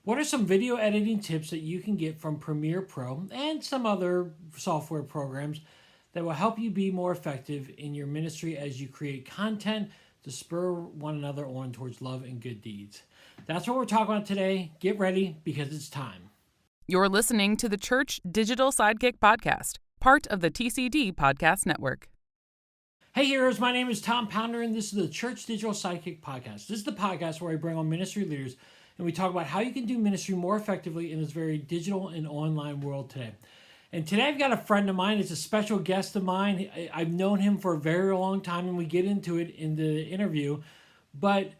What are some video editing tips that you can get from Premiere Pro and some other software programs that will help you be more effective in your ministry as you create content to spur one another on towards love and good deeds? That's what we're talking about today. Get ready because it's time. You're listening to the Church Digital Sidekick Podcast, part of the TCD Podcast Network. Hey heroes, my name is Tom Pounder and this is the Church Digital Sidekick Podcast. This is the podcast where I bring on ministry leaders and we talk about how you can do ministry more effectively in this very digital and online world today. And today I've got a friend of mine. It's a special guest of mine. I've known him for a very long time, and we get into it in the interview. But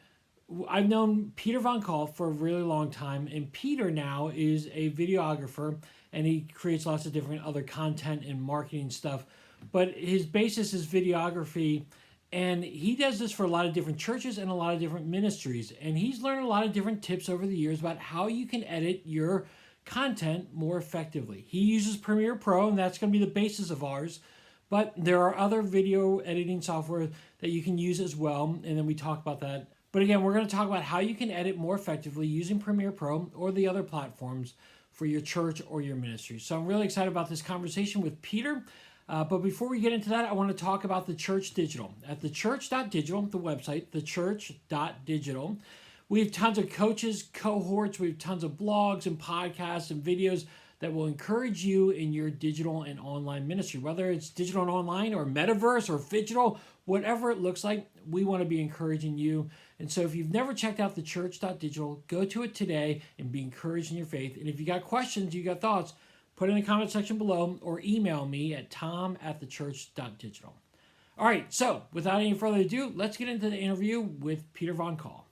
I've known Peter Von Kahle for a really long time, and Peter now is a videographer, and he creates lots of different other content and marketing stuff. But his basis is videography, and he does this for a lot of different churches and a lot of different ministries. And he's learned a lot of different tips over the years about how you can edit your content more effectively. He uses Premiere Pro, and that's going to be the basis of ours. But there are other video editing software that you can use as well, and then we talk about that. But again, we're going to talk about how you can edit more effectively using Premiere Pro or the other platforms for your church or your ministry. So I'm really excited about this conversation with Peter. But before we get into that, I want to talk about the Church Digital. At thechurch.digital, the website, thechurch.digital, we have tons of coaches, cohorts, we have tons of blogs and podcasts and videos that will encourage you in your digital and online ministry. Whether it's digital and online or metaverse or phygital, whatever it looks like, we want to be encouraging you. And so if you've never checked out thechurch.digital, go to it today and be encouraged in your faith. And if you got questions, you got thoughts, put it in the comment section below or email me at tom@thechurch.digital. All right, so without any further ado, let's get into the interview with Peter Von Kahle.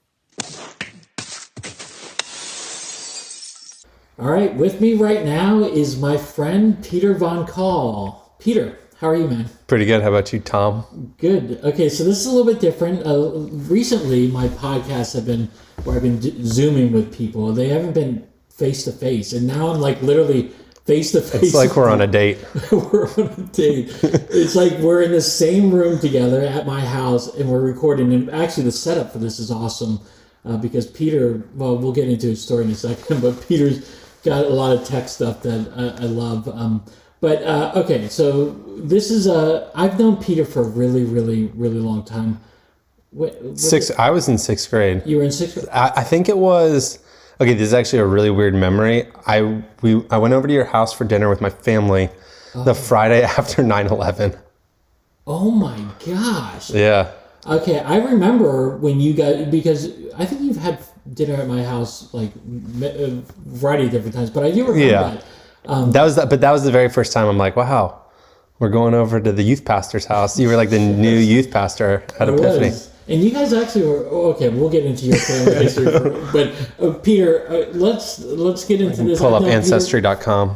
All right, with me right now is my friend Peter Von Kahle. Peter, how are you, man? Pretty good. How about you, Tom? Good. Okay, so this is a little bit different. Recently, my podcasts have been where I've been Zooming with people. They haven't been face-to-face, and now I'm like literally face-to-face. It's like we're on a date. We're on a date. It's like we're in the same room together at my house, and we're recording. And actually, the setup for this is awesome because Peter, well, we'll get into his story in a second, but Peter's got a lot of tech stuff that I love. Okay, so this is I've known Peter for a really, really, really long time. I was in sixth grade. You were in sixth grade? I think it was... Okay, this is actually a really weird memory. I went over to your house for dinner with my family the Friday after 9/11. Oh my gosh. Yeah. Okay, I remember when you got, because I think you've had dinner at my house like a variety of different times, but I do remember that. That was the very first time I'm like, wow, we're going over to the youth pastor's house. You were like the new youth pastor at Epiphany. And you guys actually were, okay, we'll get into your family history. But Peter, let's get into this. Pull up Ancestry.com.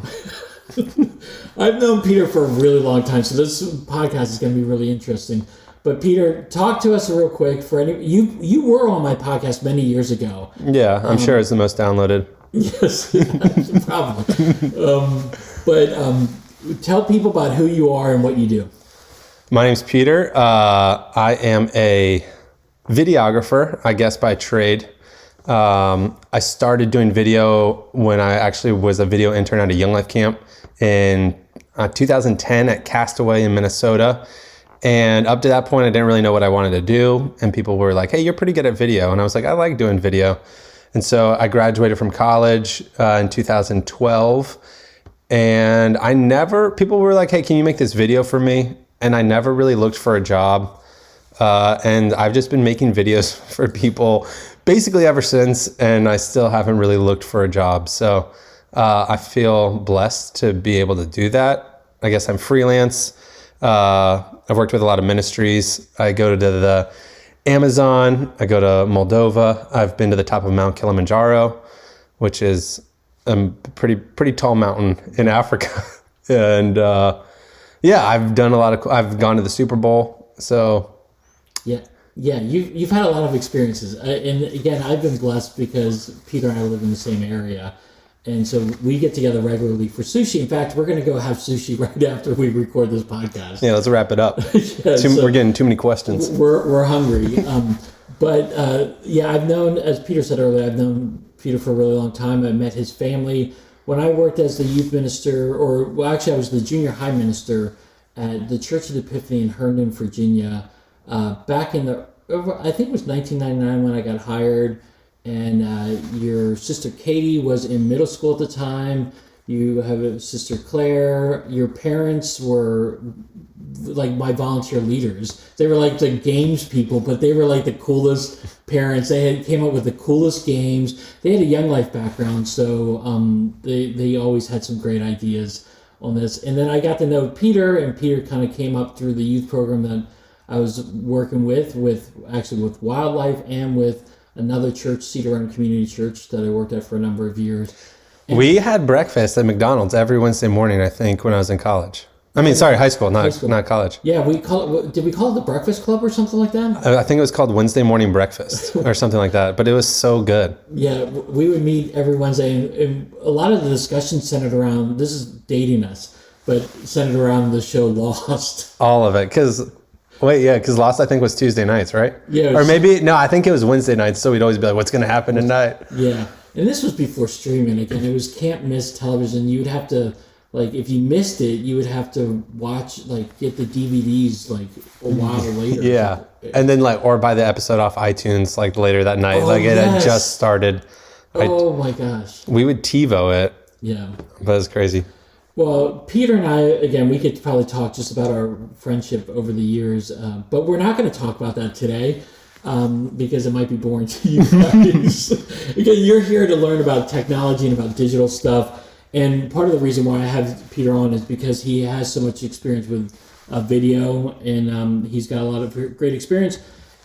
I've known Peter for a really long time, so this podcast is going to be really interesting. But Peter, talk to us real quick. You were on my podcast many years ago. Yeah, I'm sure it's the most downloaded. Yes, probably. Tell people about who you are and what you do. My name's Peter. I am a videographer, I guess, by trade. I started doing video when I actually was a video intern at a Young Life camp in 2010 at Castaway in Minnesota. And up to that point, I didn't really know what I wanted to do. And people were like, hey, you're pretty good at video. And I was like, I like doing video. And so I graduated from college in 2012. And people were like, hey, can you make this video for me? And I never really looked for a job. And I've just been making videos for people basically ever since. And I still haven't really looked for a job. So I feel blessed to be able to do that. I guess I'm freelance. I've worked with a lot of ministries. I go to the Amazon. I go to Moldova. I've been to the top of Mount Kilimanjaro, which is a pretty tall mountain in Africa. And I've done I've gone to the Super Bowl. So yeah, you've had a lot of experiences. And again, I've been blessed because Peter and I live in the same area. And so we get together regularly for sushi. In fact, we're going to go have sushi right after we record this podcast. Yeah, let's wrap it up. We're getting too many questions. We're hungry. I've known, as Peter said earlier, I've known Peter for a really long time. I met his family when I worked as the youth minister, I was the junior high minister at the Church of the Epiphany in Herndon, Virginia, back in I think it was 1999 when I got hired. And your sister Katie was in middle school at the time. You have a sister Claire. Your parents were like my volunteer leaders. They were like the games people, but they were like the coolest parents. Came up with the coolest games. They had a Young Life background, so they always had some great ideas on this. And then I got to know Peter, and Peter kind of came up through the youth program that I was working with Wildlife and with another church, Cedar Run Community Church, that I worked at for a number of years. And we had breakfast at McDonald's every Wednesday morning, I think, when I was in college. High school, not college. Yeah, did we call it the Breakfast Club or something like that? I think it was called Wednesday Morning Breakfast or something like that, but it was so good. Yeah, we would meet every Wednesday, and a lot of the discussion centered around, this is dating us, but centered around the show Lost. All of it, because Lost, I think, was Tuesday nights, right? Yeah. Or maybe, no, I think it was Wednesday nights, so we'd always be like, what's going to happen tonight? Yeah. And this was before streaming again. It was can't miss television. You would have to, if you missed it, you would have to watch, get the DVDs, a while later. Yeah. And then, or buy the episode off iTunes, later that night. It had just started. Oh, my gosh. We would TiVo it. Yeah. But it's crazy. Well, Peter and I, again, we could probably talk just about our friendship over the years, but we're not going to talk about that today because it might be boring to you guys. Again, you're here to learn about technology and about digital stuff, and part of the reason why I have Peter on is because he has so much experience with video, and he's got a lot of great experience.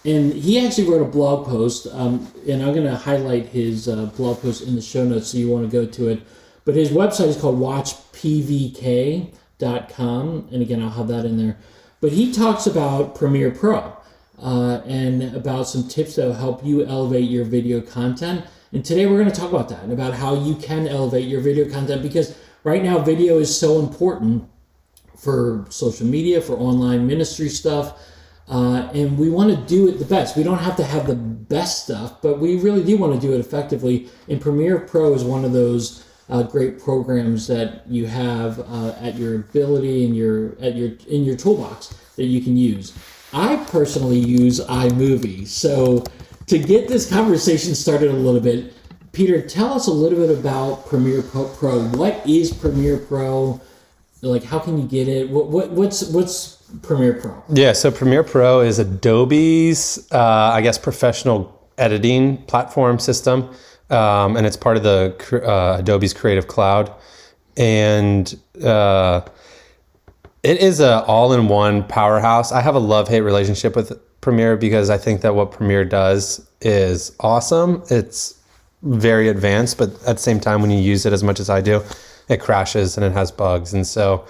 And he actually wrote a blog post, and I'm going to highlight his blog post in the show notes so you want to go to it. But his website is called watchpvk.com, and again, I'll have that in there. But he talks about Premiere Pro and about some tips that will help you elevate your video content. And today we're going to talk about that, and about how you can elevate your video content, because right now video is so important for social media, for online ministry stuff, and we want to do it the best. We don't have to have the best stuff, but we really do want to do it effectively. And Premiere Pro is one of those great programs that you have at your ability and in your toolbox that you can use. I personally use iMovie. So to get this conversation started a little bit, Peter, tell us a little bit about Premiere Pro. What is Premiere Pro? How can you get it? What's Premiere Pro? Yeah, so Premiere Pro is Adobe's, professional editing platform system. And it's part of the Adobe's Creative Cloud. And it is an all-in-one powerhouse. I have a love-hate relationship with Premiere because I think that what Premiere does is awesome. It's very advanced, but at the same time, when you use it as much as I do, it crashes and it has bugs. And so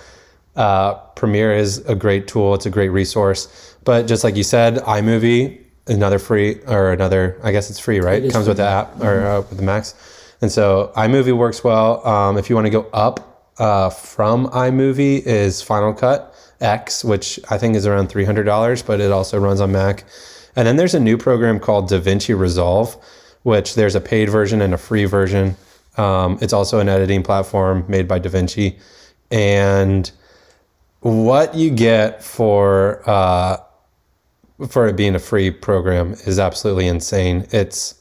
Premiere is a great tool. It's a great resource. But just like you said, iMovie, I guess it's free, right? It comes with the app or with the Max. And so iMovie works well. If you want to go up from iMovie is Final Cut X, which I think is around $300, but it also runs on Mac. And then there's a new program called DaVinci Resolve, which there's a paid version and a free version. It's also an editing platform made by DaVinci. And what you get for it being a free program is absolutely insane. It's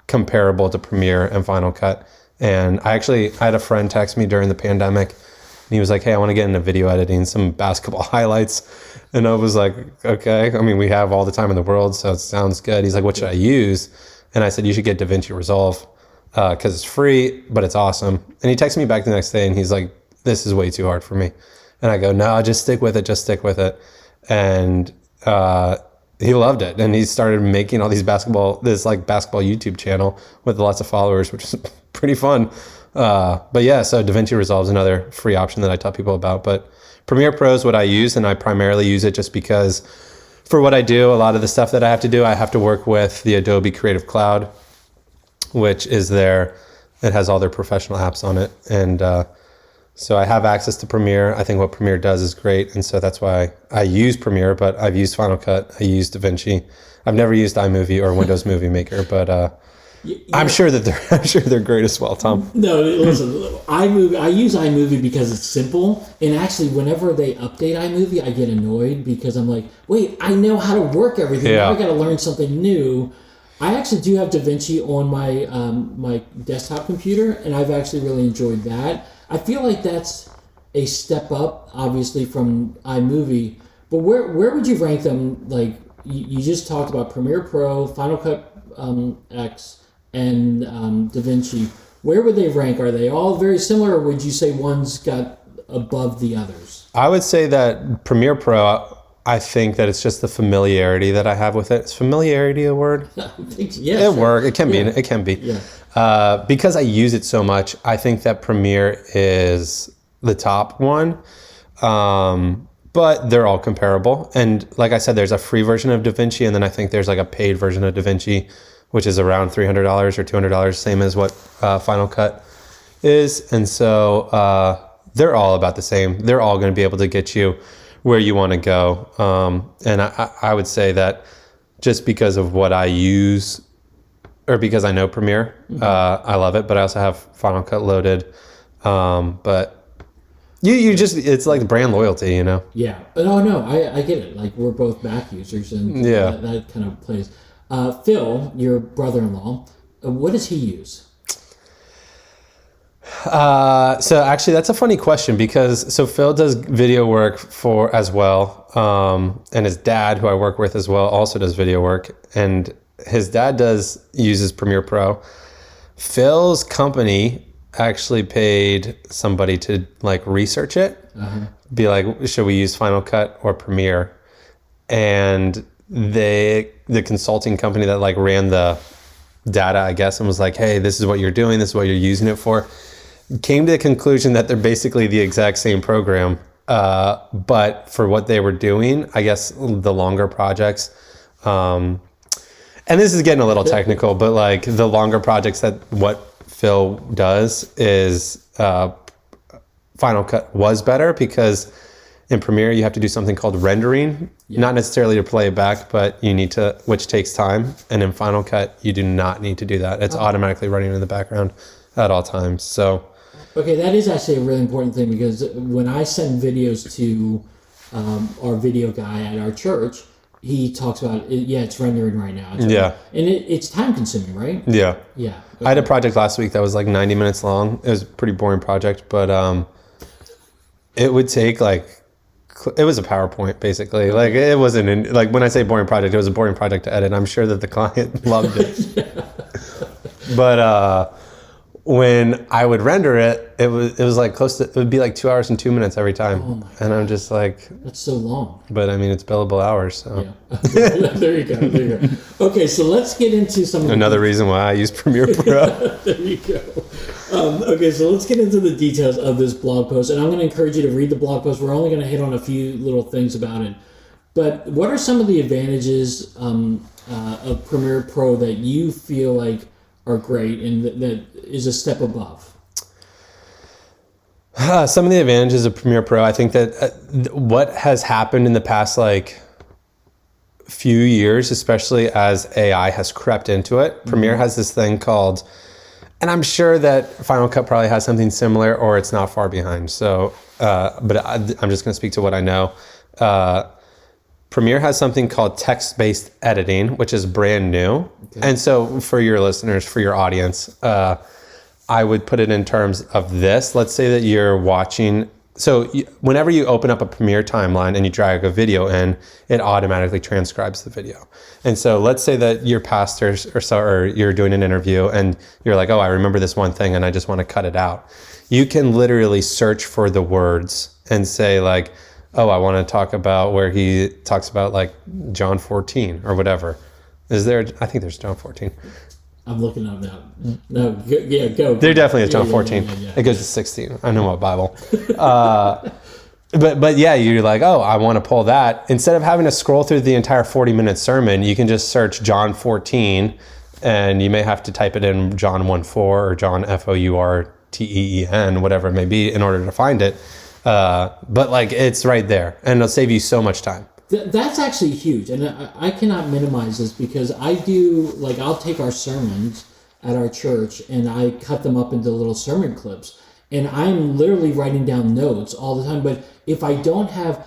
comparable to Premiere and Final Cut. And I had a friend text me during the pandemic, and he was like, hey, I want to get into video editing, some basketball highlights. And I was like, okay. We have all the time in the world, so it sounds good. He's like, what should I use? And I said, you should get DaVinci Resolve because it's free, but it's awesome. And he texted me back the next day, and he's like, this is way too hard for me. And I go, no, just stick with it. And he loved it, and he started making all these basketball YouTube channel with lots of followers, which is pretty fun. But yeah, so DaVinci Resolve is another free option that I tell people about. But Premiere Pro is what I use, and I primarily use it just because for what I do, a lot of the stuff that I have to do, I have to work with the Adobe Creative Cloud, which is it has all their professional apps on it. And so I have access to Premiere. I think what Premiere does is great. And so that's why I use Premiere, but I've used Final Cut. I use DaVinci. I've never used iMovie or Windows Movie Maker, but I'm sure they're great as well, Tom. No, listen, iMovie. I use iMovie because it's simple, and actually, whenever they update iMovie, I get annoyed because I'm like, wait, I know how to work everything. Yeah. Now I got to learn something new. I actually do have DaVinci on my my desktop computer, and I've actually really enjoyed that. I feel like that's a step up, obviously, from iMovie. But where would you rank them? Like you just talked about Premiere Pro, Final Cut X, and DaVinci. Where would they rank? Are they all very similar, or would you say one's got above the others? I would say that Premiere Pro, I think that it's just the familiarity that I have with it. Is familiarity a word? Yeah, It works. It can be. It can be. Yeah. Because I use it so much, I think that Premiere is the top one. But they're all comparable. And like I said, there's a free version of DaVinci, and then I think there's like a paid version of DaVinci, which is around $300 or $200, same as what Final Cut is. And so they're all about the same. They're all going to be able to get you where you want to go. And I would say that just because of what I use, or because I know Premiere, I love it, but I also have Final Cut loaded. But you just, it's like brand loyalty, you know? Yeah. No, I get it. Like, we're both Mac users, and that kind of plays. Phil, your brother-in-law, what does he use? So actually, that's a funny question because Phil does video work as well, and his dad, who I work with as well, also does video work, and his dad uses Premiere Pro. Phil's company actually paid somebody to like research it, be like, should we use Final Cut or Premiere? And the consulting company that like ran the data, I guess, and was like, hey, this is what you're doing, this is what you're using it for, came to the conclusion that they're basically the exact same program, but for what they were doing, I guess the longer projects, and this is getting a little technical, but like the longer projects, that what Phil does is Final Cut was better because in Premiere you have to do something called rendering, not necessarily to play it back, but you need to, which takes time. And in Final Cut, you do not need to do that. It's automatically running in the background at all times. So, okay, that is actually a really important thing, because when I send videos to our video guy at our church, he talks about it. Yeah, it's rendering right now. And it's time consuming, right? Yeah. Okay. I had a project last week that was like 90 minutes long. It was a pretty boring project, but it would take it was a PowerPoint basically. Like it wasn't like when I say boring project, it was a boring project to edit. I'm sure that the client loved it. But when I would render it, it was like it would be like 2 hours and 2 minutes every time. Oh my God. And I'm just like, that's so long. But I mean, it's billable hours. So. Yeah. There you go. Okay, so let's get into some. Another reason why I use Premiere Pro. There you go. Okay, so let's get into the details of this blog post, and I'm going to encourage you to read the blog post. We're only going to hit on a few little things about it. But what are some of the advantages of Premiere Pro that you feel like are great and that is a step above? Some of the advantages of Premiere Pro, I think that what has happened in the past few years, especially as AI has crept into it, Premiere has this thing called, and I'm sure that Final Cut probably has something similar, or it's not far behind. So, but I'm just going to speak to what I know. Premiere has something called text-based editing, which is brand new. Okay. And so for your listeners, for your audience, I would put it in terms of this. Let's say that you're watching. So whenever you open up a Premiere timeline and you drag a video in, it automatically transcribes the video. And so let's say that your pastors or you're doing an interview and you're like, oh, I remember this one thing and I just want to cut it out. You can literally search for the words and say like, oh, I want to talk about where he talks about like John 14 or whatever. Is there? I think there's John 14. I'm looking up now. No, go. There definitely is John 14. Yeah. It goes to 16. I know my Bible. But yeah, you're like, oh, I want to pull that. Instead of having to scroll through the entire 40-minute sermon, you can just search John 14, and you may have to type it in John 1:4 or John FOURTEEN, whatever it may be, in order to find it. But like it's right there, and it'll save you so much time. That's actually huge, and I cannot minimize this because I do, like, I'll take our sermons at our church, and I cut them up into little sermon clips. And I'm literally writing down notes all the time. But if I don't have,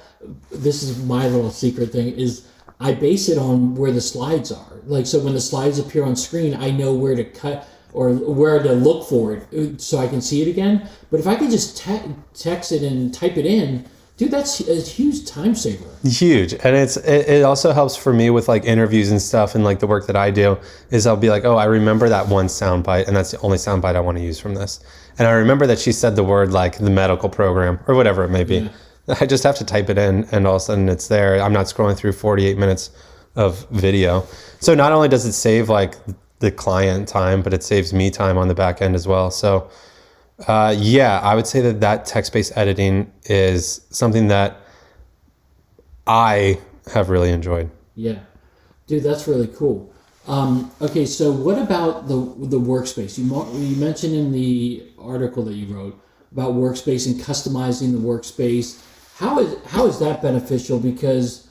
this is my little secret thing, is I base it on where the slides are. Like, so when the slides appear on screen, I know where to cut or where to look for it so I can see it again. But if I can just text it and type it in, dude, that's a huge time saver. Huge. And it also helps for me with like interviews and stuff, and like the work that I do is I'll be like, oh, I remember that one soundbite, and that's the only soundbite I want to use from this. And I remember that she said the word like the medical program or whatever it may be. Yeah. I just have to type it in, and all of a sudden it's there. I'm not scrolling through 48 minutes of video. So not only does it save like the client time, but it saves me time on the back end as well. So yeah, I would say that text-based editing is something that I have really enjoyed. Yeah, dude, that's really cool. Okay, so what about the workspace? You mentioned in the article that you wrote about workspace and customizing the workspace. How is that beneficial? Because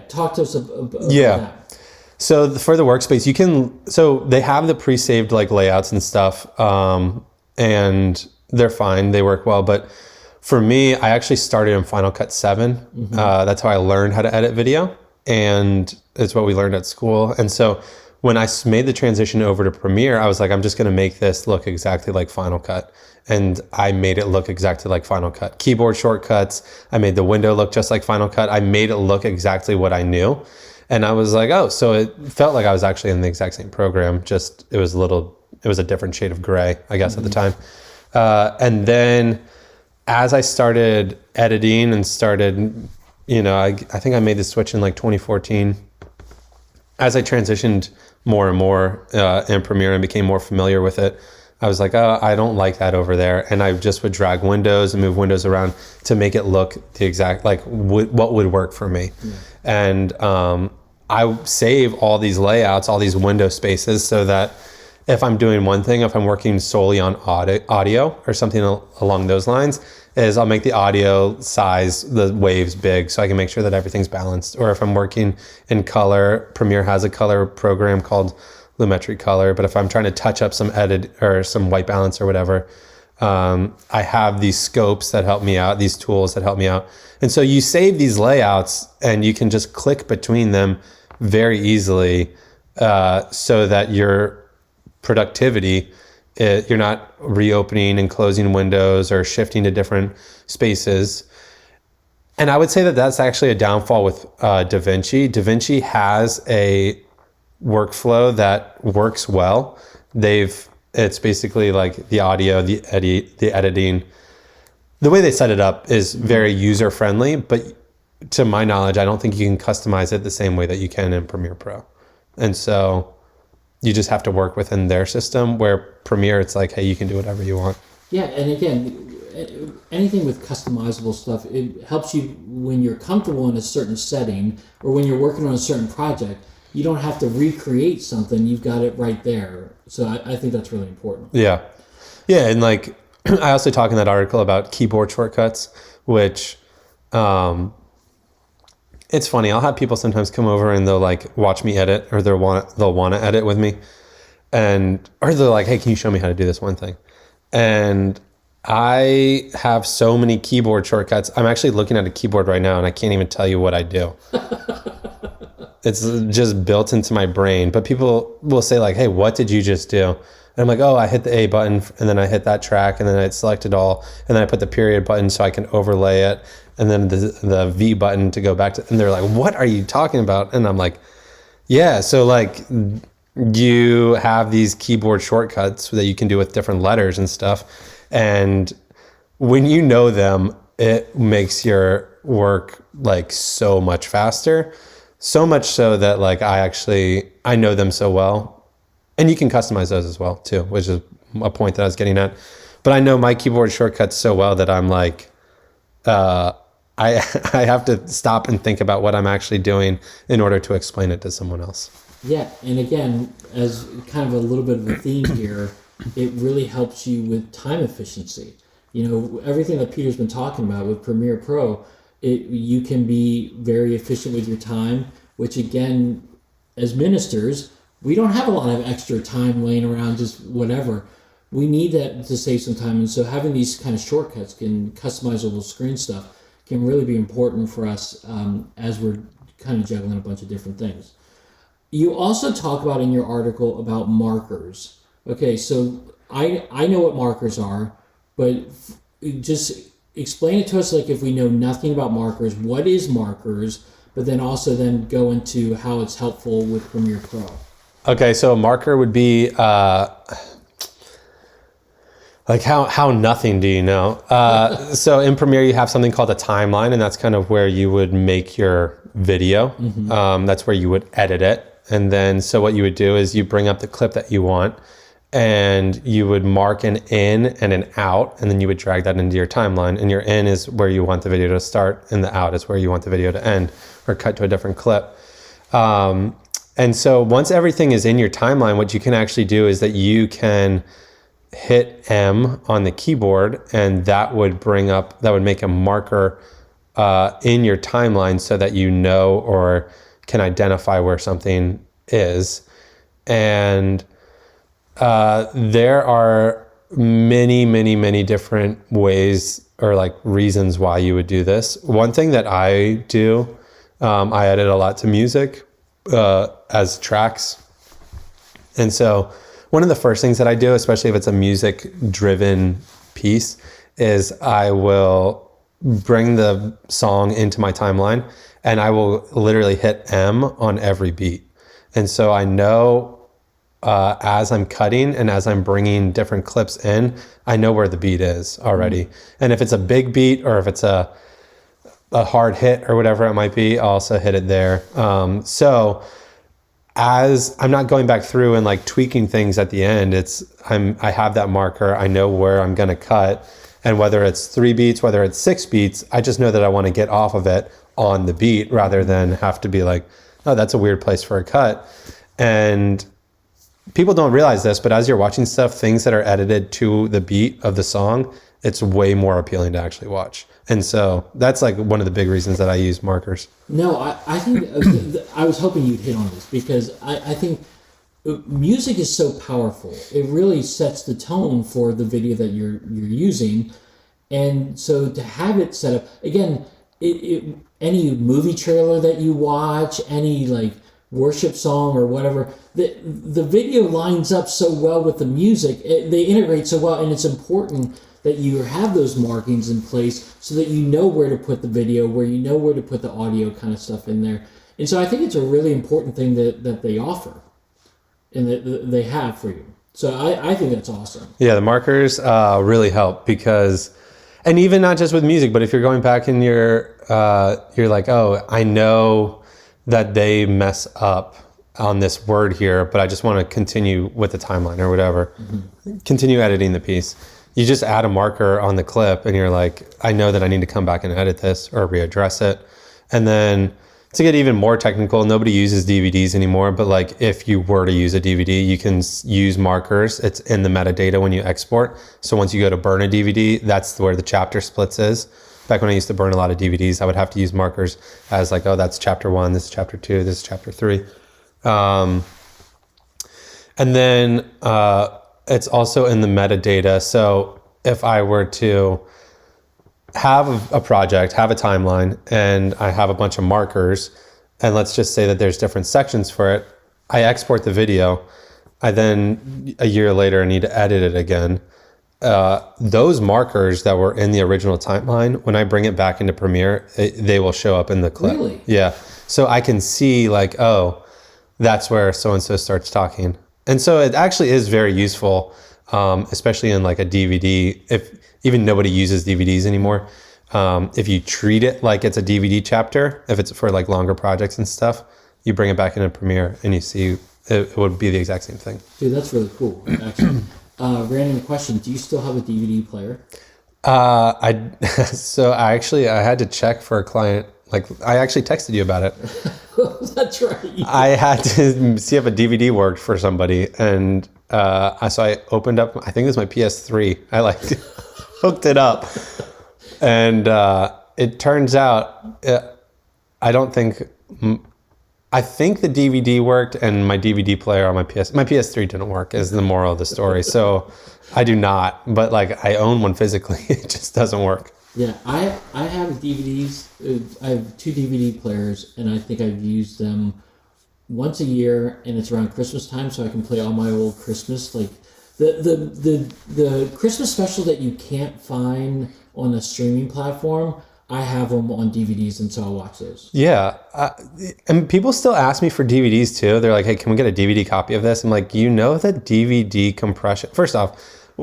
talk to us about that. So for the workspace, so they have the pre-saved like layouts and stuff, and they're fine. They work well. But for me, I actually started in Final Cut 7. Mm-hmm. That's how I learned how to edit video, and it's what we learned at school. And so when I made the transition over to Premiere, I was like, I'm just going to make this look exactly like Final Cut. And I made it look exactly like Final Cut. Keyboard shortcuts. I made the window look just like Final Cut. I made it look exactly what I knew. And I was like, oh, so it felt like I was actually in the exact same program. Just it was a different shade of gray, I guess, at the time. And then as I started editing and started, I think I made the switch in like 2014. As I transitioned more and more in Premiere and became more familiar with it, I was like, oh, I don't like that over there. And I just would drag windows and move windows around to make it look the exact, like what would work for me. Yeah. And I save all these layouts, all these window spaces, so that if I'm doing one thing, if I'm working solely on audio or something along those lines, is I'll make the audio size, the waves big, so I can make sure that everything's balanced. Or if I'm working in color, Premiere has a color program called Lumetri Color, but if I'm trying to touch up some edit or some white balance or whatever, I have these scopes that help me out, these tools that help me out. And so you save these layouts and you can just click between them very easily, so that your productivity, you're not reopening and closing windows or shifting to different spaces. And I would say that that's actually a downfall with DaVinci. DaVinci has a workflow that works well. It's basically like the audio, the editing. The way they set it up is very user friendly, but to my knowledge, I don't think you can customize it the same way that you can in Premiere Pro. And so you just have to work within their system, where Premiere, it's like, hey, you can do whatever you want. Yeah, and again, anything with customizable stuff, it helps you when you're comfortable in a certain setting or when you're working on a certain project. You don't have to recreate something. You've got it right there. So I think that's really important. Yeah. Yeah, and like I also talk in that article about keyboard shortcuts, which it's funny. I'll have people sometimes come over and they'll like watch me edit, or they'll want to edit with me, or they're like, hey, can you show me how to do this one thing? And I have so many keyboard shortcuts. I'm actually looking at a keyboard right now and I can't even tell you what I do. It's just built into my brain. But people will say like, hey, what did you just do? And I'm like, oh, I hit the A button and then I hit that track and then I select it all. And then I put the period button so I can overlay it. And then the V button to go back to, and they're like, what are you talking about? And I'm like, yeah. So like you have these keyboard shortcuts that you can do with different letters and stuff. And when you know them, it makes your work like so much faster. So much so that like I know them so well. And you can customize those as well too, which is a point that I was getting at. But I know my keyboard shortcuts so well that I'm like, I have to stop and think about what I'm actually doing in order to explain it to someone else. Yeah, and again, as kind of a little bit of a theme here, it really helps you with time efficiency. You know, everything that Peter's been talking about with Premiere Pro, you can be very efficient with your time, which again, as ministers, we don't have a lot of extra time laying around, just whatever. We need that to save some time. And so having these kind of shortcuts and customizable screen stuff can really be important for us as we're kind of juggling a bunch of different things. You also talk about in your article about markers. Okay, so I know what markers are, but just explain it to us, like if we know nothing about markers, what is markers, but then also then go into how it's helpful with Premiere Pro. Okay, so a marker would be like how nothing do you know? So in Premiere, you have something called a timeline, and that's kind of where you would make your video. That's where you would edit it. And then, so what you would do is you bring up the clip that you want, and you would mark an in and an out, and then you would drag that into your timeline. And your in is where you want the video to start, and the out is where you want the video to end, or cut to a different clip. And so once everything is in your timeline, what you can actually do is that you can hit M on the keyboard, and that would make a marker in your timeline so that you know or can identify where something is. And there are many different ways or like reasons why you would do this. One thing that I do, I edit a lot to music as tracks. And so one of the first things that I do, especially if it's a music driven piece, is I will bring the song into my timeline, and I will literally hit M on every beat. And so I know as I'm cutting and as I'm bringing different clips in, I know where the beat is already. And if it's a big beat or if it's a hard hit or whatever it might be, I'll also hit it there. So as I'm not going back through and like tweaking things at the end, I have that marker, I know where I'm gonna cut, and whether it's 3 beats, whether it's 6 beats, I just know that I wanna get off of it on the beat rather than have to be like, oh, that's a weird place for a cut. And people don't realize this, but as you're watching stuff, things that are edited to the beat of the song, it's way more appealing to actually watch. And so that's like one of the big reasons that I use markers. No, I think I was hoping you'd hit on this, because I think music is so powerful. It really sets the tone for the video that you're using. And so to have it set up, again, any movie trailer that you watch, any like worship song or whatever, the video lines up so well with the music. They integrate so well, and it's important that you have those markings in place so that you know where to put the video, where you know where to put the audio kind of stuff in there. And so I think it's a really important thing that they offer and that they have for you. So I think that's awesome. Yeah, the markers really help because, and even not just with music, but if you're going back and you're like, oh, I know that they mess up on this word here, but I just want to continue with the timeline or whatever. Continue editing the piece. You just add a marker on the clip and you're like, I know that I need to come back and edit this or readdress it. And then to get even more technical, nobody uses DVDs anymore, but like if you were to use a DVD, you can use markers. It's in the metadata when you export. So once you go to burn a DVD, that's where the chapter splits is. Back when I used to burn a lot of DVDs, I would have to use markers as like, oh, that's chapter 1, this is chapter 2, this is chapter 3. And then it's also in the metadata. So if I were to have a project, have a timeline, and I have a bunch of markers, and let's just say that there's different sections for it, I export the video. I then, a year later, need to edit it again. Those markers that were in the original timeline, when I bring it back into Premiere, they will show up in the clip. Really? Yeah. So I can see like, oh, that's where so-and-so starts talking. And so it actually is very useful, especially in like a DVD, if even nobody uses DVDs anymore. If you treat it like it's a DVD chapter, if it's for like longer projects and stuff, you bring it back into Premiere and you see it would be the exact same thing. Dude, that's really cool, actually. Random question, do you still have a DVD player? So I had to check for a client. Like I actually texted you about it. That's right. I had to see if a DVD worked for somebody, and so I opened up. I think it was my PS3. I like hooked it up, and it turns out I don't think I think the DVD worked, and my DVD player on my PS3 didn't work. Is the moral of the story. So I do not, but like I own one physically. It just doesn't work. Yeah, I have DVDs. I have 2 DVD players, and I think I've used them once a year, and it's around Christmas time, so I can play all my old Christmas, like the Christmas special that you can't find on a streaming platform. I have them on DVDs, and so I'll watch those. Yeah, and people still ask me for DVDs too. They're like, "Hey, can we get a DVD copy of this?" I'm like, you know that DVD compression. First off,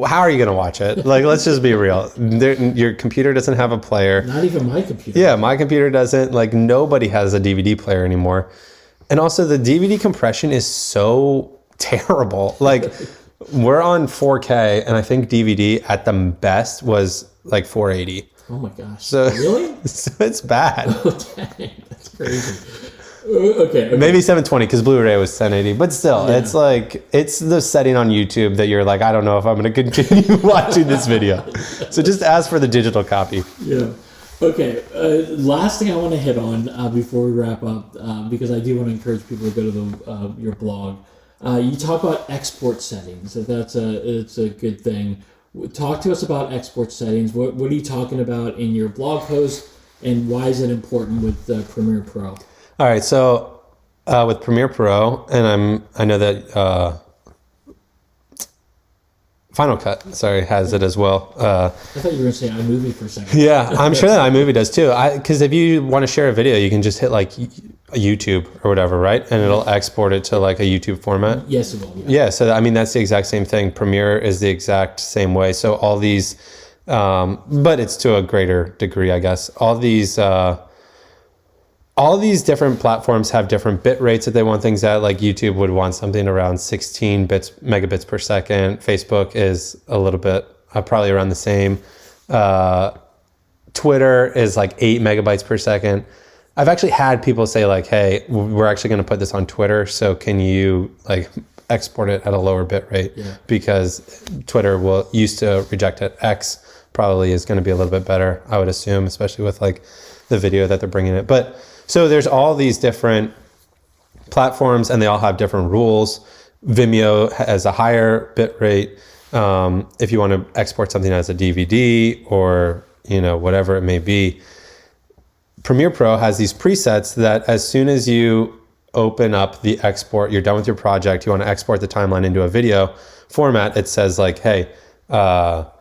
how are you going to watch it? Like, let's just be real. Your computer doesn't have a player. Not even my computer. Yeah, my computer doesn't. Like, nobody has a DVD player anymore. And also, the DVD compression is so terrible. Like, we're on 4K, and I think DVD at the best was like 480. Oh my gosh. So, really? So it's bad. Oh, dang. That's crazy. Okay. Maybe 720 because Blu-ray was 1080, but still, yeah. It's like, it's the setting on YouTube that you're like, I don't know if I'm going to continue watching this video. So just ask for the digital copy. Yeah. Okay. Last thing I want to hit on before we wrap up, because I do want to encourage people to go to your blog. You talk about export settings. It's a good thing. Talk to us about export settings. What are you talking about in your blog post, and why is it important with Premiere Pro? All right, so with Premiere Pro, and I know that Final Cut, has it as well. I thought you were going to say iMovie for a second. Yeah, I'm sure that iMovie does too. Because if you want to share a video, you can just hit like YouTube or whatever, right? And it'll export it to like a YouTube format. Yes, it will. Yeah, so I mean, that's the exact same thing. Premiere is the exact same way. So all these, but it's to a greater degree, I guess. All these different platforms have different bit rates that they want things at. Like YouTube would want something around 16 megabits per second. Facebook is a little bit, probably around the same. Twitter is like 8 megabytes per second. I've actually had people say like, hey, we're actually going to put this on Twitter. So can you like export it at a lower bit rate? Yeah. Because Twitter used to reject it. X probably is going to be a little bit better, I would assume, especially with like the video that they're bringing it. But so there's all these different platforms, and they all have different rules. Vimeo has a higher bit rate. If you want to export something as a DVD or, whatever it may be. Premiere Pro has these presets that as soon as you open up the export, you're done with your project, you want to export the timeline into a video format, it says like, hey, how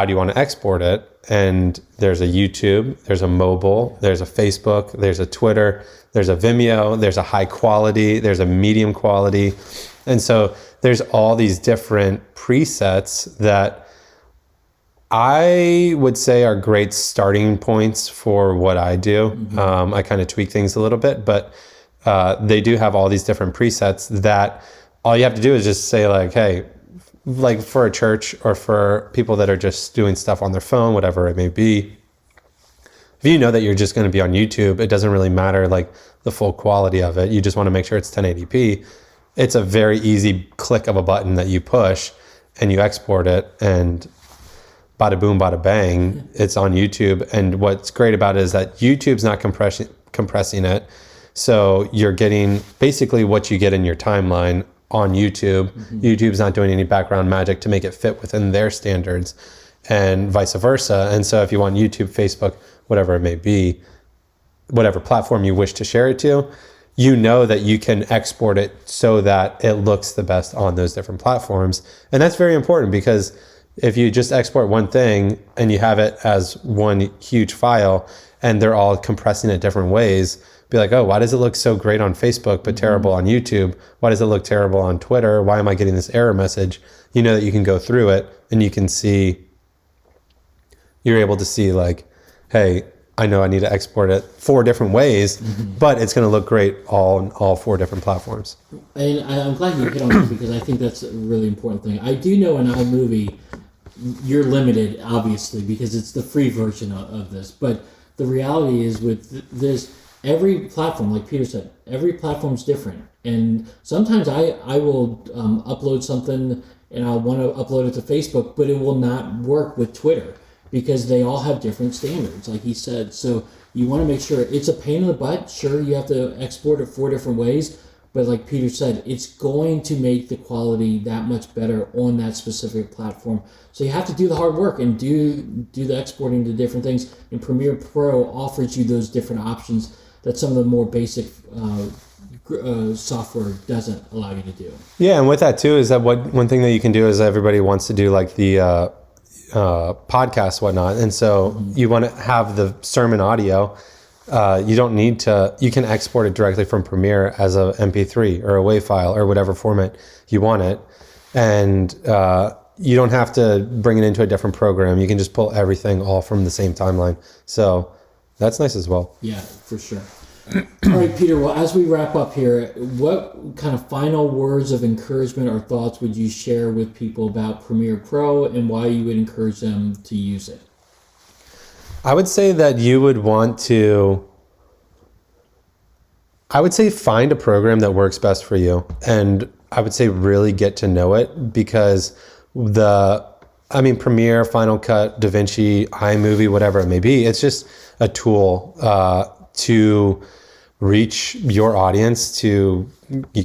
do you want to export it? And there's a YouTube, there's a mobile, there's a Facebook, there's a Twitter, there's a Vimeo, there's a high quality, there's a medium quality. And so there's all these different presets that I would say are great starting points for what I do. Mm-hmm. I kind of tweak things a little bit, but they do have all these different presets that all you have to do is just say like, hey, like for a church or for people that are just doing stuff on their phone, whatever it may be, if you know that you're just going to be on YouTube, it doesn't really matter like the full quality of it. You just want to make sure it's 1080p. It's a very easy click of a button that you push and you export it, and bada boom, bada bang, it's on YouTube. And what's great about it is that YouTube's not compressing it. So you're getting basically what you get in your timeline on YouTube. Mm-hmm. YouTube's not doing any background magic to make it fit within their standards, and vice versa. And so if you want YouTube, Facebook, whatever it may be, whatever platform you wish to share it to, you know that you can export it so that it looks the best on those different platforms. And that's very important, because if you just export one thing and you have it as one huge file and they're all compressing it different ways, be like, oh, why does it look so great on Facebook but terrible on YouTube? Why does it look terrible on Twitter? Why am I getting this error message? You know that you can go through it and you can see, you're able to see like, hey, I know I need to export it 4 different ways, but it's going to look great on all 4 different platforms. And I'm glad you hit on that, because I think that's a really important thing. I do know in iMovie, you're limited, obviously, because it's the free version of this. But the reality is with this, every platform, like Peter said, every platform's different. And sometimes I will upload something and I'll want to upload it to Facebook, but it will not work with Twitter, because they all have different standards, like he said. So you want to make sure it's a pain in the butt. Sure, you have to export it 4 different ways, but like Peter said, it's going to make the quality that much better on that specific platform. So you have to do the hard work and do the exporting to different things. And Premiere Pro offers you those different options that some of the more basic software doesn't allow you to do. Yeah, and with that too is that one thing that you can do is everybody wants to do like the podcast, whatnot, and so you want to have the sermon audio. You don't need to. You can export it directly from Premiere as a MP3 or a WAV file or whatever format you want it, and you don't have to bring it into a different program. You can just pull everything all from the same timeline. So that's nice as well. Yeah, for sure. All right, Peter, well, as we wrap up here, what kind of final words of encouragement or thoughts would you share with people about Premiere Pro and why you would encourage them to use it? I would say that you would want to, find a program that works best for you. And I would say really get to know it, because Premiere, Final Cut, DaVinci, iMovie, whatever it may be, it's just a tool to reach your audience, to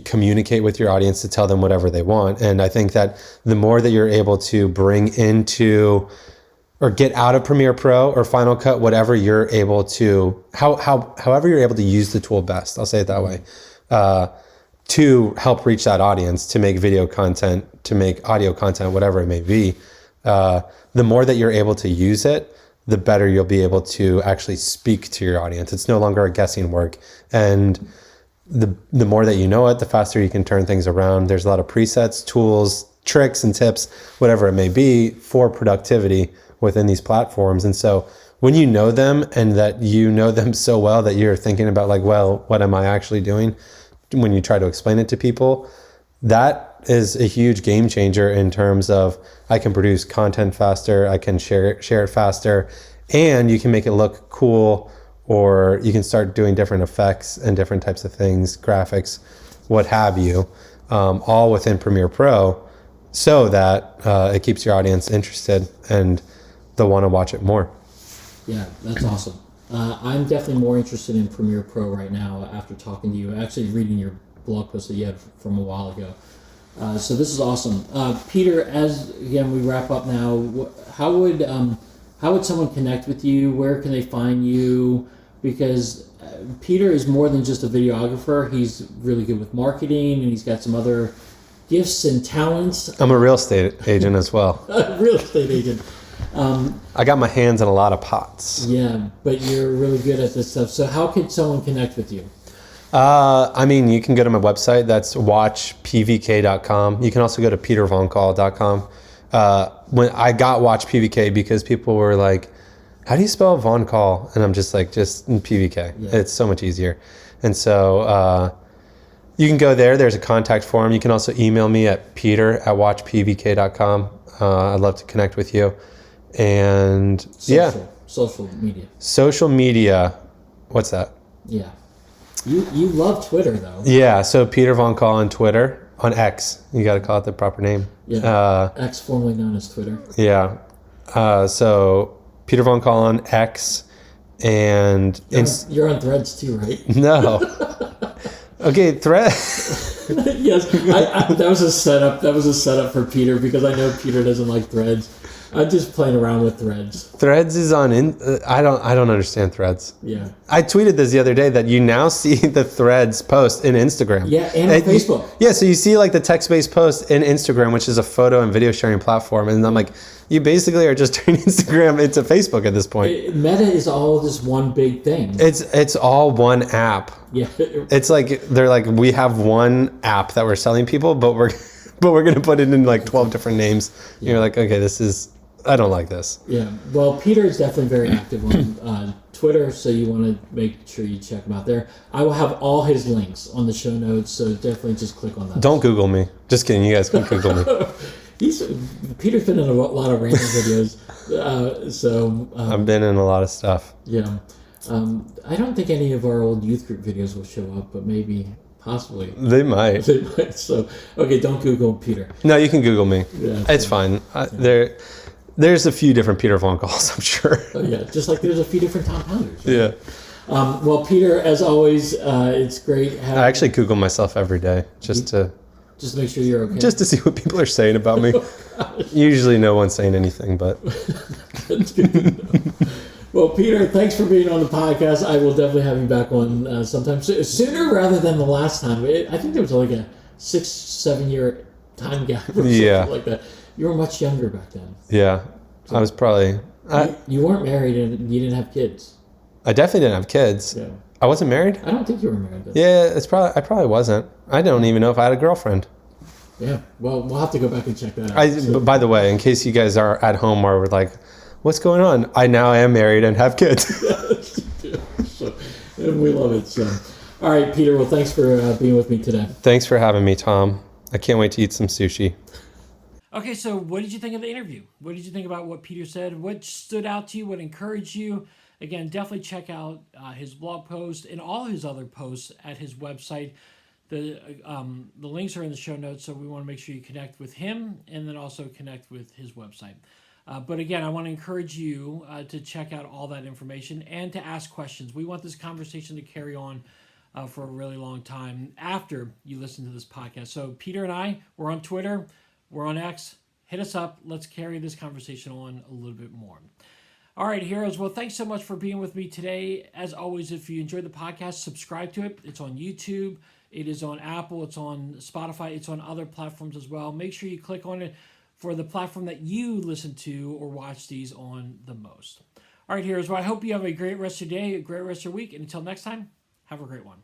communicate with your audience, to tell them whatever they want. And I think that the more that you're able to bring into or get out of Premiere Pro or Final Cut, whatever you're able to, however you're able to use the tool best, I'll say it that way, to help reach that audience, to make video content, to make audio content, whatever it may be, the more that you're able to use it, the better you'll be able to actually speak to your audience. It's no longer a guessing work. And the more that you know it, the faster you can turn things around. There's a lot of presets, tools, tricks, and tips, whatever it may be, for productivity within these platforms. And so when you know them, and that you know them so well that you're thinking about like, well, what am I actually doing? When you try to explain it to people, that is a huge game changer in terms of I can produce content faster, I can share it faster, and you can make it look cool, or you can start doing different effects and different types of things, graphics, what have you, all within Premiere Pro, so that it keeps your audience interested and they'll want to watch it more. Yeah, that's awesome. I'm definitely more interested in Premiere Pro right now after talking to you, actually reading your blog post that you had from a while ago. So this is awesome. Peter, as again we wrap up now, how would someone connect with you? Where can they find you? Because Peter is more than just a videographer. He's really good with marketing, and he's got some other gifts and talents. I'm a real estate agent as well. Real estate agent. I got my hands in a lot of pots. Yeah, but you're really good at this stuff. So how can someone connect with you? You can go to my website. That's watchpvk.com. You can also go to petervoncall.com. When I got WatchPVK, because people were like, how do you spell Von Call? And I'm just like, just PVK. Yeah. It's so much easier. And so you can go there. There's a contact form. You can also email me at peter@watchpvk.com. I'd love to connect with you. And Social media. What's that? Yeah. You love Twitter, though. Yeah, so Peter Von Call on Twitter, on X. You got to call it the proper name. Yeah, X, formerly known as Twitter. Yeah. So Peter Von Call on X, and... You're on Threads too, right? No. Okay, Threads... Yes, that was a setup. That was a setup for Peter, because I know Peter doesn't like Threads. I'm just playing around with Threads. Threads is on. I don't understand Threads. Yeah. I tweeted this the other day that you now see the Threads post in Instagram. Yeah, and on Facebook. So you see like the text-based post in Instagram, which is a photo and video sharing platform, and I'm like, you basically are just turning Instagram into Facebook at this point. Meta is all this one big thing. It's all one app. Yeah. It's like they're like, we have one app that we're selling people, but we're going to put it in like 12 different names. Yeah. You're like, okay, I don't like this. Yeah. Well, Peter is definitely very active on Twitter, so you want to make sure you check him out there. I will have all his links on the show notes, so definitely just click on that. Don't Google me. Just kidding. You guys can Google me. Peter's been in a lot of random videos, I've been in a lot of stuff. Yeah. I don't think any of our old youth group videos will show up, but possibly. They might. So, okay, don't Google Peter. No, you can Google me. Yeah, it's fine. There's a few different Peter Von Kahls, I'm sure. Oh, yeah, just like there's a few different Tom Pounders. Right? Yeah. Well, Peter, as always, it's great having I actually Google myself every day just to make sure you're okay. just to see what people are saying about me. Usually no one's saying anything, but That's good to know. Well, Peter, thanks for being on the podcast. I will definitely have you back on sometime sooner rather than the last time. I think there was like a 6-7 year time gap or something like that. You were much younger back then. Yeah. I was probably... You weren't married and you didn't have kids. I definitely didn't have kids. Yeah. I wasn't married? I don't think you were married then. Yeah, I probably wasn't. I don't even know if I had a girlfriend. Yeah. Well, we'll have to go back and check that out. But by the way, in case you guys are at home or we're like, what's going on? I now am married and have kids. So, and we love it. So, all right, Peter. Well, thanks for being with me today. Thanks for having me, Tom. I can't wait to eat some sushi. Okay, so what did you think of the interview? What did you think about what Peter said? What stood out to you? What encouraged you? Again, definitely check out his blog post and all his other posts at his website. The links are in the show notes, so we want to make sure you connect with him and then also connect with his website. But again, I want to encourage you to check out all that information and to ask questions. We want this conversation to carry on for a really long time after you listen to this podcast. So Peter and I, we're on Twitter, we're on X. Hit us up. Let's carry this conversation on a little bit more. All right, heroes. Well, thanks so much for being with me today. As always, if you enjoyed the podcast, subscribe to it. It's on YouTube. It is on Apple. It's on Spotify. It's on other platforms as well. Make sure you click on it for the platform that you listen to or watch these on the most. All right, heroes. Well, I hope you have a great rest of your day, a great rest of your week. And until next time, have a great one.